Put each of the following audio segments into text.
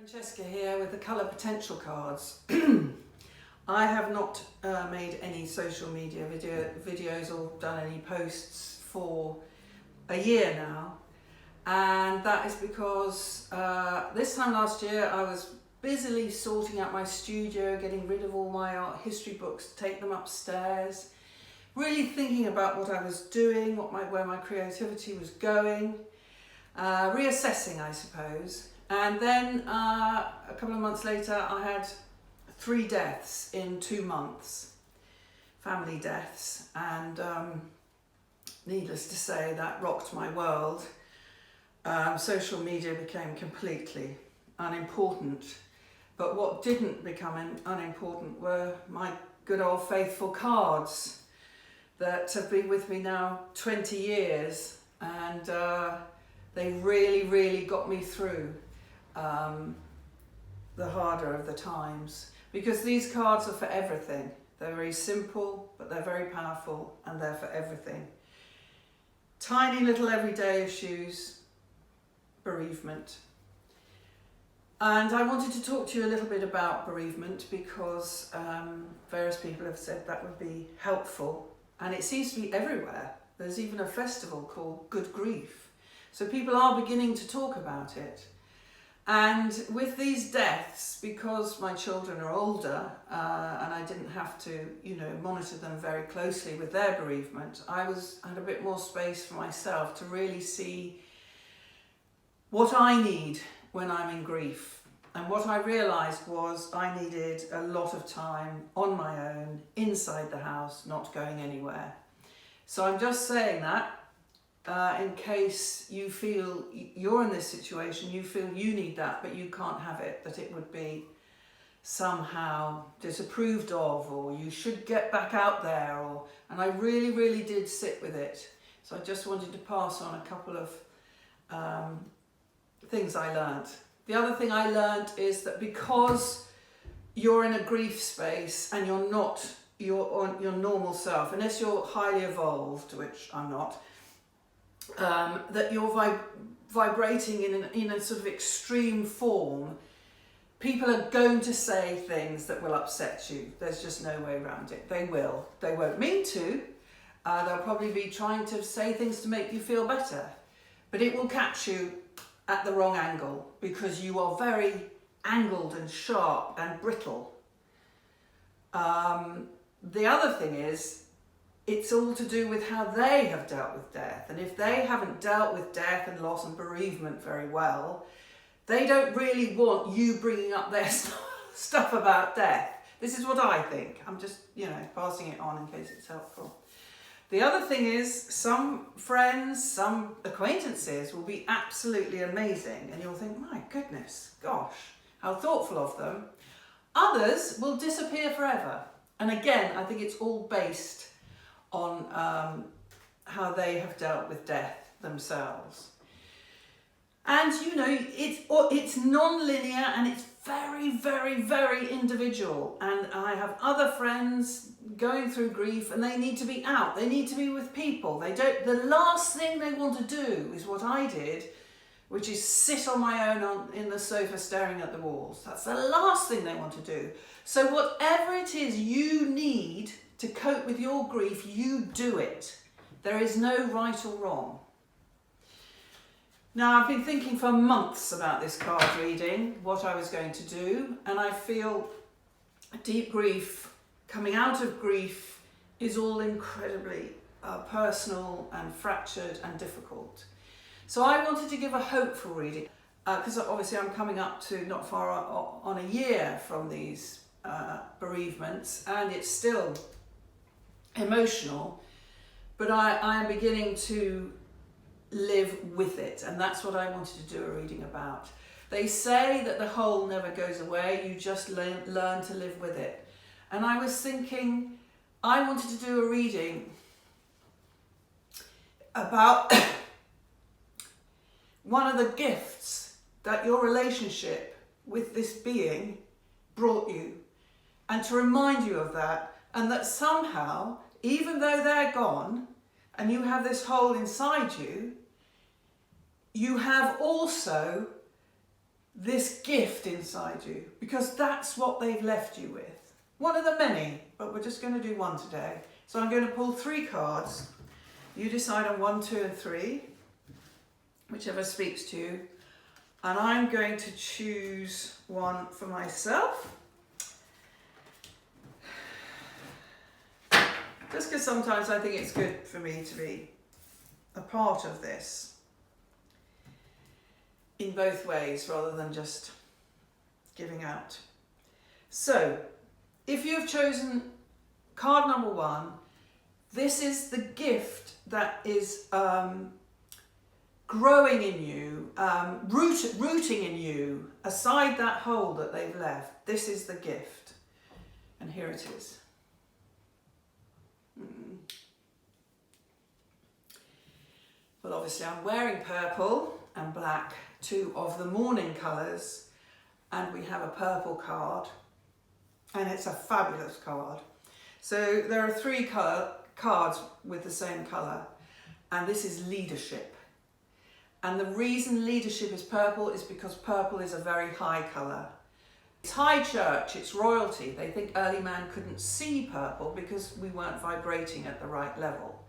Francesca here with the Colour Potential cards. I have not made any social media videos or done any posts for a year now, and that is because this time last year I was busily sorting out my studio, getting rid of all my art history books, take them upstairs, really thinking about what I was doing, where my creativity was going, reassessing, I suppose. And then a couple of months later, I had 3 deaths in 2 months, family deaths, and needless to say, that rocked my world. Social media became completely unimportant, but what didn't become unimportant were my good old faithful cards that have been with me now 20 years, and they really got me through the harder of the times, because these cards are for everything. They're very simple, but they're very powerful, and they're for everything. Tiny little everyday issues, bereavement. And I wanted to talk to you a little bit about bereavement because various people have said that would be helpful, and it seems to be everywhere. There's even a festival called Good Grief. So people are beginning to talk about it. And with these deaths, because my children are older and I didn't have to, monitor them very closely with their bereavement, I had a bit more space for myself to really see what I need when I'm in grief. And what I realised was I needed a lot of time on my own, inside the house, not going anywhere. So I'm just saying that in case you feel you're in this situation, you feel you need that, but you can't have it, that it would be somehow disapproved of, or you should get back out there, and I really did sit with it. So I just wanted to pass on a couple of things I learned. The other thing I learned is that because you're in a grief space and you're not your normal self, unless you're highly evolved, which I'm not, that you're vibrating in a sort of extreme form, people are going to say things that will upset you. There's just no way around it. They will. They won't mean to. They'll probably be trying to say things to make you feel better, but it will catch you at the wrong angle because you are very angled and sharp and brittle. The other thing is, it's all to do with how they have dealt with death. And if they haven't dealt with death and loss and bereavement very well, they don't really want you bringing up their stuff about death. This is what I think. I'm just, passing it on in case it's helpful. The other thing is, some friends, some acquaintances will be absolutely amazing, and you'll think, my goodness, gosh, how thoughtful of them. Others will disappear forever. And again, I think it's all based on how they have dealt with death themselves. And it's non-linear, and it's very individual. And I have other friends going through grief, and they need to be out. They need to be with people. The last thing they want to do is what I did, which is sit on my own in the sofa staring at the walls. That's the last thing they want to do. So whatever it is you need to cope with your grief, you do it. There is no right or wrong. Now, I've been thinking for months about this card reading, what I was going to do, and I feel deep grief, coming out of grief, is all incredibly personal and fractured and difficult. So I wanted to give a hopeful reading, because obviously I'm coming up to not far on a year from these bereavements, and it's still emotional, but I am beginning to live with it, and that's what I wanted to do a reading about. They say that the whole never goes away, you just learn to live with it. And I was thinking, I wanted to do a reading about one of the gifts that your relationship with this being brought you, and to remind you of that, and that somehow, even though they're gone and you have this hole inside you, you have also this gift inside you, because that's what they've left you with. One of the many, but we're just going to do one today. So I'm going to pull 3 cards. You decide on 1, 2 and 3, whichever speaks to you. And I'm going to choose one for myself. Just because sometimes I think it's good for me to be a part of this in both ways rather than just giving out. So, if you've chosen card number 1, this is the gift that is growing in you, rooting in you, aside that hole that they've left. This is the gift. And here it is. Well, obviously I'm wearing purple and black, 2 of the mourning colours, and we have a purple card, and it's a fabulous card. So there are 3 cards with the same colour, and this is leadership. And the reason leadership is purple is because purple is a very high colour. It's high church, it's royalty. They think early man couldn't see purple because we weren't vibrating at the right level.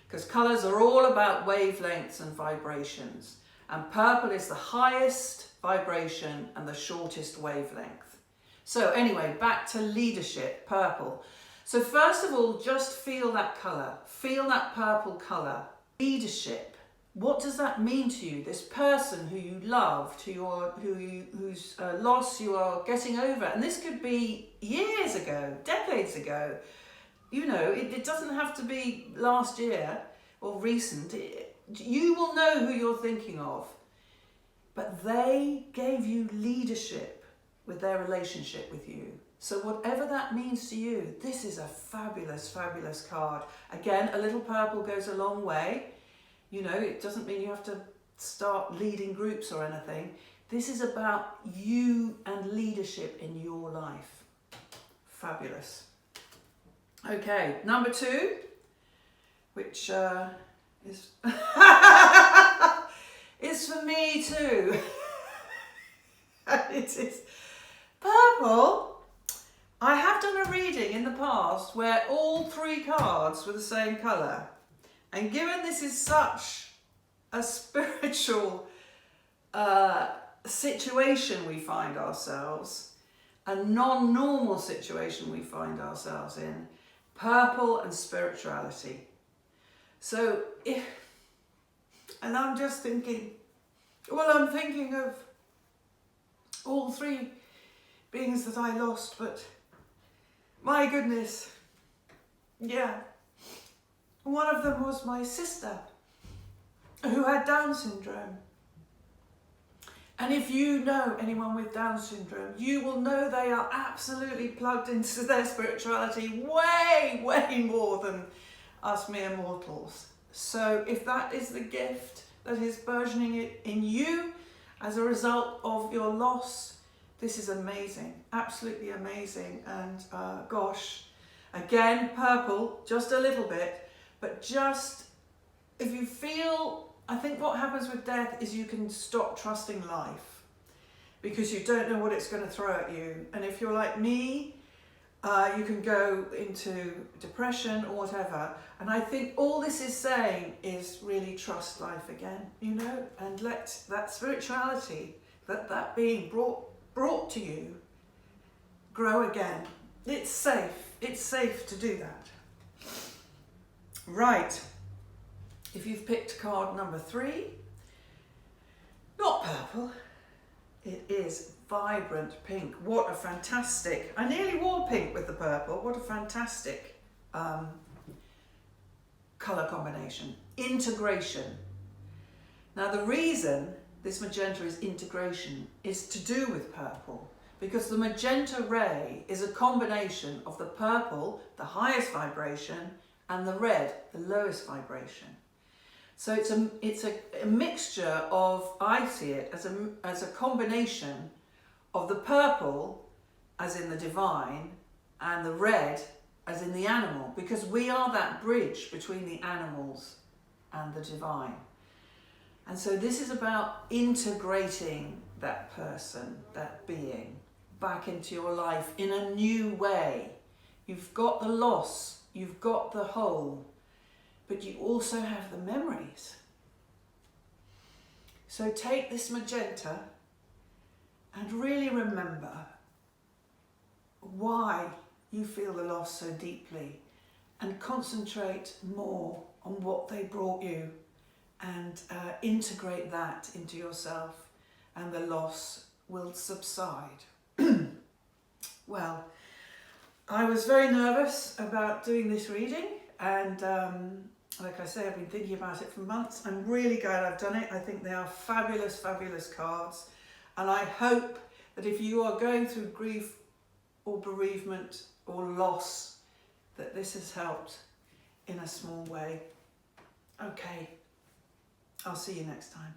Because colours are all about wavelengths and vibrations. And purple is the highest vibration and the shortest wavelength. So anyway, back to leadership, purple. So first of all, just feel that colour. Feel that purple colour. Leadership. What does that mean to you? This person who you loved, whose loss you are getting over. And this could be years ago, decades ago. You know, it doesn't have to be last year or recent. You will know who you're thinking of. But they gave you leadership with their relationship with you. So whatever that means to you, this is a fabulous, fabulous card. Again, a little purple goes a long way. You know, it doesn't mean you have to start leading groups or anything. This is about you and leadership in your life. Fabulous. Okay, number 2, which is is for me too. It is purple. I have done a reading in the past where all 3 cards were the same colour. And given this is such a spiritual situation we find ourselves, a non-normal situation we find ourselves in, purple and spirituality. So and I'm just thinking, well, I'm thinking of all 3 beings that I lost, but my goodness, yeah. One of them was my sister, who had Down syndrome. And if you know anyone with Down syndrome, you will know they are absolutely plugged into their spirituality way, way more than us mere mortals. So if that is the gift that is burgeoning it in you as a result of your loss, this is amazing, absolutely amazing. And gosh, again, purple, just a little bit. But just, if you feel, I think what happens with death is you can stop trusting life because you don't know what it's going to throw at you. And if you're like me, you can go into depression or whatever. And I think all this is saying is really trust life again, you know, and let that spirituality, that being brought to you, grow again. It's safe to do that. Right, if you've picked card number 3, not purple, it is vibrant pink. What a fantastic, I nearly wore pink with the purple, what a fantastic colour combination. Integration. Now the reason this magenta is integration is to do with purple, because the magenta ray is a combination of the purple, the highest vibration, and the red, the lowest vibration. So it's a mixture of, I see it as a combination of the purple, as in the divine, and the red, as in the animal, because we are that bridge between the animals and the divine. And so this is about integrating that person, that being, back into your life in a new way. You've got the loss, you've got the hole, but you also have the memories. So take this magenta and really remember why you feel the loss so deeply, and concentrate more on what they brought you, and integrate that into yourself, and the loss will subside. Well, I was very nervous about doing this reading, and like I say, I've been thinking about it for months. I'm really glad I've done it. I think they are fabulous, fabulous cards, and I hope that if you are going through grief or bereavement or loss, that this has helped in a small way. Okay, I'll see you next time.